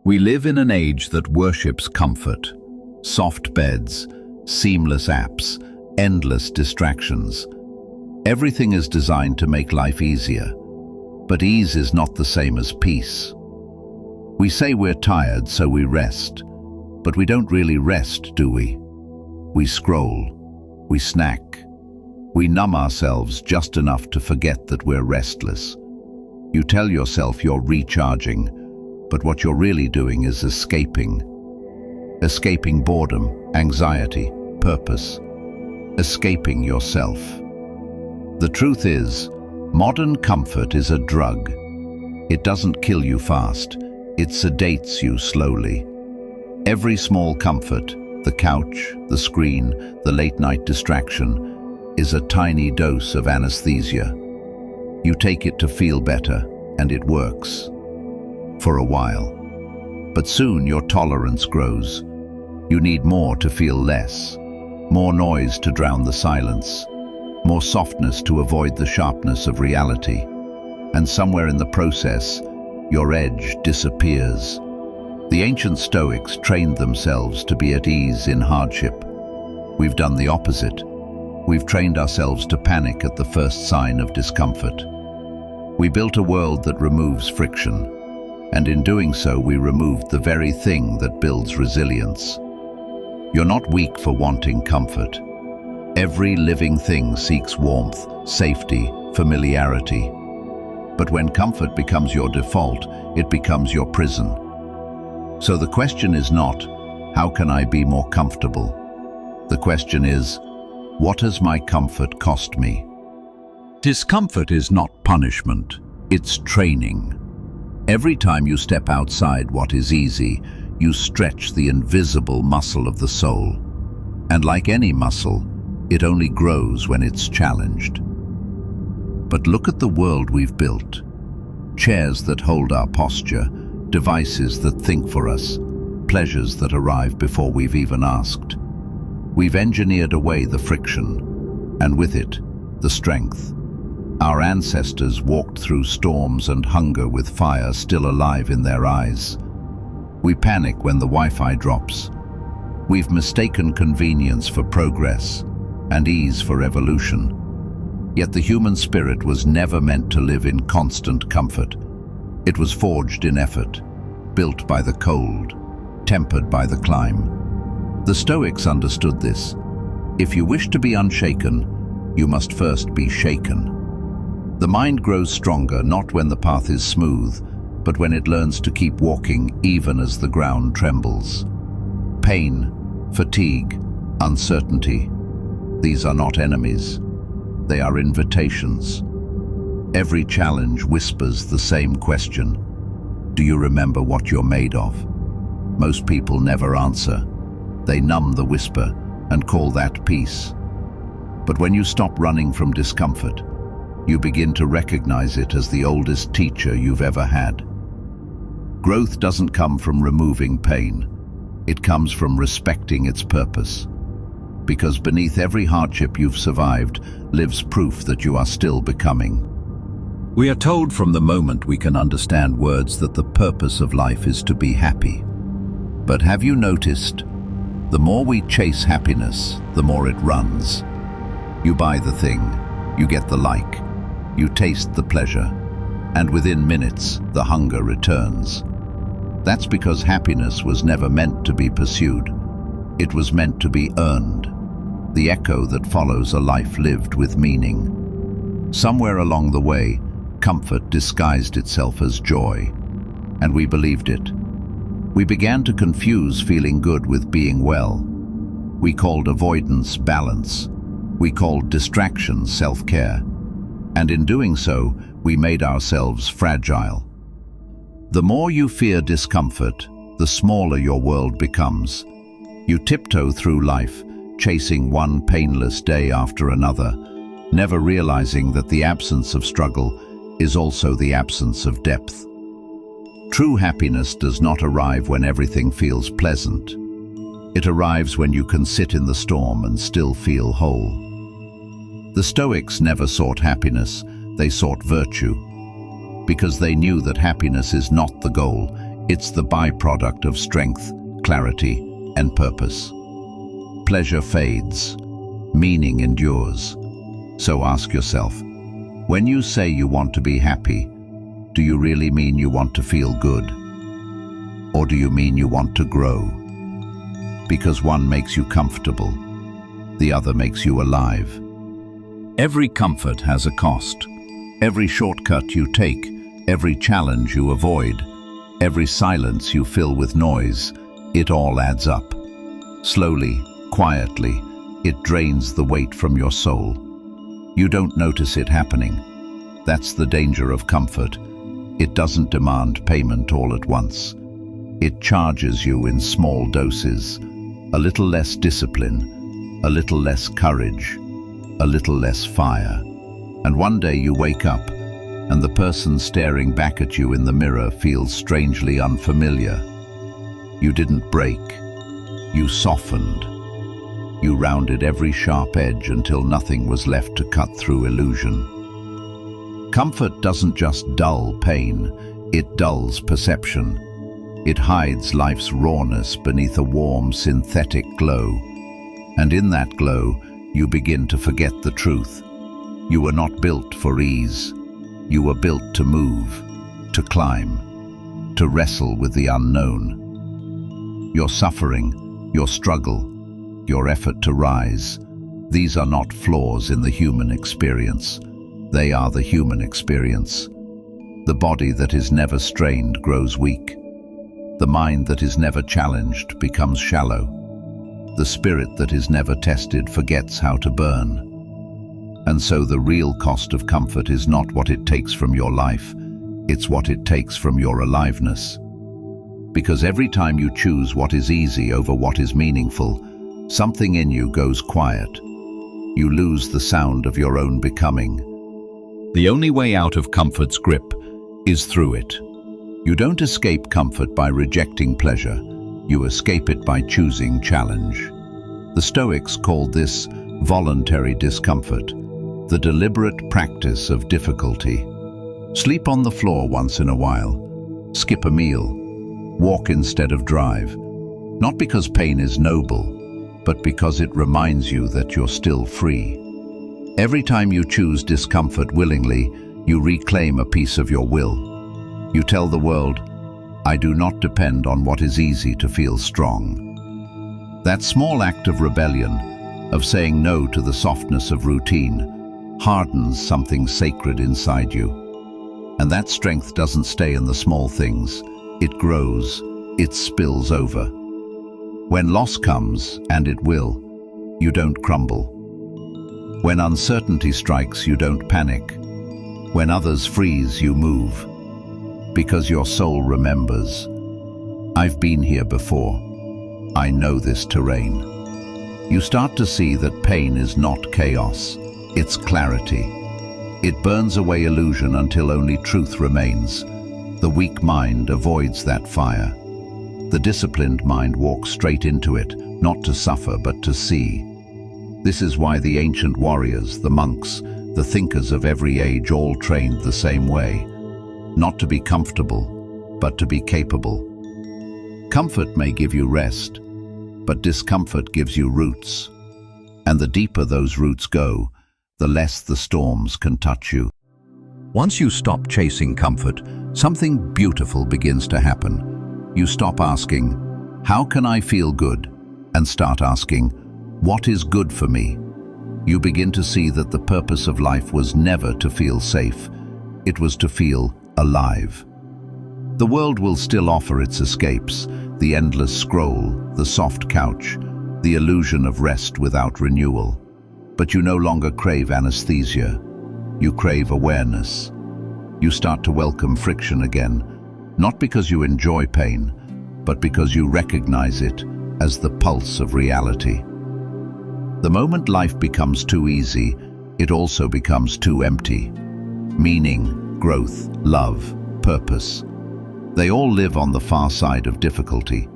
We live in an age that worships comfort. Soft beds, seamless apps, endless distractions. Everything is designed to make life easier. But ease is not the same as peace. We say we're tired, so we rest. But we don't really rest, do we? We scroll. We snack. We numb ourselves just enough to forget that we're restless. You tell yourself you're recharging, but what you're really doing is escaping. Escaping boredom, anxiety, purpose. Escaping yourself. The truth is, modern comfort is a drug. It doesn't kill you fast. It sedates you slowly. Every small comfort, the couch, the screen, the late-night distraction, is a tiny dose of anesthesia. You take it to feel better, and it works. For a while. But soon your tolerance grows. You need more to feel less. More noise to drown the silence. More softness to avoid the sharpness of reality. And somewhere in the process, your edge disappears. The ancient Stoics trained themselves to be at ease in hardship. We've done the opposite. We've trained ourselves to panic at the first sign of discomfort. We built a world that removes friction, and in doing so we removed the very thing that builds resilience. You're not weak for wanting comfort. Every living thing seeks warmth, safety, familiarity. But when comfort becomes your default, it becomes your prison. So the question is not, how can I be more comfortable? The question is, what has my comfort cost me? Discomfort is not punishment, it's training. Every time you step outside what is easy, you stretch the invisible muscle of the soul. And like any muscle, it only grows when it's challenged. But look at the world we've built. Chairs that hold our posture, devices that think for us, pleasures that arrive before we've even asked. We've engineered away the friction, and with it, the strength. Our ancestors walked through storms and hunger with fire still alive in their eyes. We panic when the Wi-Fi drops. We've mistaken convenience for progress and ease for evolution. Yet the human spirit was never meant to live in constant comfort. It was forged in effort, built by the cold, tempered by the climb. The Stoics understood this. If you wish to be unshaken, you must first be shaken. The mind grows stronger not when the path is smooth, but when it learns to keep walking even as the ground trembles. Pain, fatigue, uncertainty, these are not enemies. They are invitations. Every challenge whispers the same question. Do you remember what you're made of? Most people never answer. They numb the whisper and call that peace. But when you stop running from discomfort, you begin to recognize it as the oldest teacher you've ever had. Growth doesn't come from removing pain. It comes from respecting its purpose. Because beneath every hardship you've survived lives proof that you are still becoming. We are told from the moment we can understand words that the purpose of life is to be happy. But have you noticed? The more we chase happiness, the more it runs. You buy the thing, you get the like, you taste the pleasure, and within minutes, the hunger returns. That's because happiness was never meant to be pursued. It was meant to be earned, the echo that follows a life lived with meaning. Somewhere along the way, comfort disguised itself as joy, and we believed it. We began to confuse feeling good with being well. We called avoidance balance. We called distraction self-care. And in doing so, we made ourselves fragile. The more you fear discomfort, the smaller your world becomes. You tiptoe through life, chasing one painless day after another, never realizing that the absence of struggle is also the absence of depth. True happiness does not arrive when everything feels pleasant. It arrives when you can sit in the storm and still feel whole. The Stoics never sought happiness, they sought virtue. Because they knew that happiness is not the goal, It's the byproduct of strength, clarity, and purpose. Pleasure fades, meaning endures. So ask yourself, when you say you want to be happy, do you really mean you want to feel good? Or do you mean you want to grow? Because one makes you comfortable, the other makes you alive. Every comfort has a cost. Every shortcut you take, every challenge you avoid, every silence you fill with noise, it all adds up. Slowly, quietly, it drains the weight from your soul. You don't notice it happening. That's the danger of comfort. It doesn't demand payment all at once. It charges you in small doses. A little less discipline, a little less courage, a little less fire. And one day you wake up, and the person staring back at you in the mirror feels strangely unfamiliar. You didn't break. You softened. You rounded every sharp edge until nothing was left to cut through illusion. Comfort doesn't just dull pain, it dulls perception. It hides life's rawness beneath a warm, synthetic glow. And in that glow, you begin to forget the truth. You were not built for ease. You were built to move, to climb, to wrestle with the unknown. Your suffering, your struggle, your effort to rise, these are not flaws in the human experience. They are the human experience. The body that is never strained grows weak. The mind that is never challenged becomes shallow. The spirit that is never tested forgets how to burn. And so the real cost of comfort is not what it takes from your life, it's what it takes from your aliveness. Because every time you choose what is easy over what is meaningful, something in you goes quiet. You lose the sound of your own becoming. The only way out of comfort's grip is through it. You don't escape comfort by rejecting pleasure. You escape it by choosing challenge. The Stoics called this voluntary discomfort, the deliberate practice of difficulty. Sleep on the floor once in a while. Skip a meal. Walk instead of drive. Not because pain is noble, but because it reminds you that you're still free. Every time you choose discomfort willingly, you reclaim a piece of your will. You tell the world, I do not depend on what is easy to feel strong. That small act of rebellion, of saying no to the softness of routine, hardens something sacred inside you. And that strength doesn't stay in the small things. It grows, it spills over. When loss comes, and it will, you don't crumble. When uncertainty strikes, you don't panic. When others freeze, you move. Because your soul remembers, I've been here before. I know this terrain. You start to see that pain is not chaos, it's clarity. It burns away illusion until only truth remains. The weak mind avoids that fire. The disciplined mind walks straight into it, not to suffer but to see. This is why the ancient warriors, the monks, the thinkers of every age all trained the same way. Not to be comfortable, but to be capable. Comfort may give you rest, but discomfort gives you roots. And the deeper those roots go, the less the storms can touch you. Once you stop chasing comfort, something beautiful begins to happen. You stop asking, how can I feel good? And start asking, what is good for me? You begin to see that the purpose of life was never to feel safe. It was to feel alive. The world will still offer its escapes, the endless scroll, the soft couch, the illusion of rest without renewal. But you no longer crave anesthesia. You crave awareness. You start to welcome friction again, not because you enjoy pain, but because you recognize it as the pulse of reality. The moment life becomes too easy, it also becomes too empty. Meaning, growth, love, purpose. They all live on the far side of difficulty.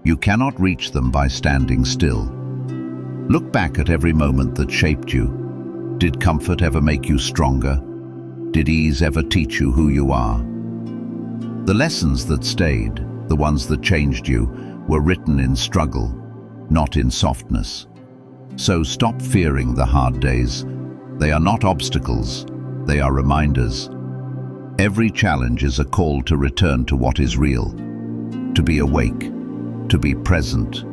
You cannot reach them by standing still. Look back at every moment that shaped you. Did comfort ever make you stronger? Did ease ever teach you who you are? The lessons that stayed, the ones that changed you, were written in struggle, not in softness. So stop fearing the hard days. They are not obstacles, they are reminders. Every challenge is a call to return to what is real, to be awake, to be present,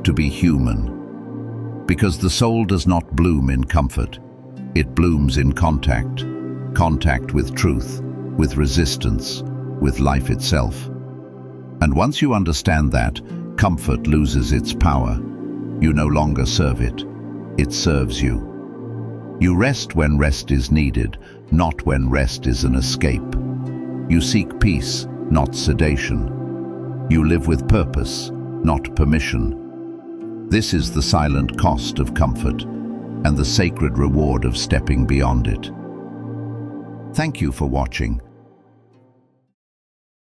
to be human. Because the soul does not bloom in comfort, it blooms in contact with truth, with resistance, with life itself. And once you understand that, comfort loses its power. You no longer serve it, it serves you. You rest when rest is needed, not when rest is an escape. You seek peace, not sedation. You live with purpose, not permission. This is the silent cost of comfort and the sacred reward of stepping beyond it. Thank you for watching.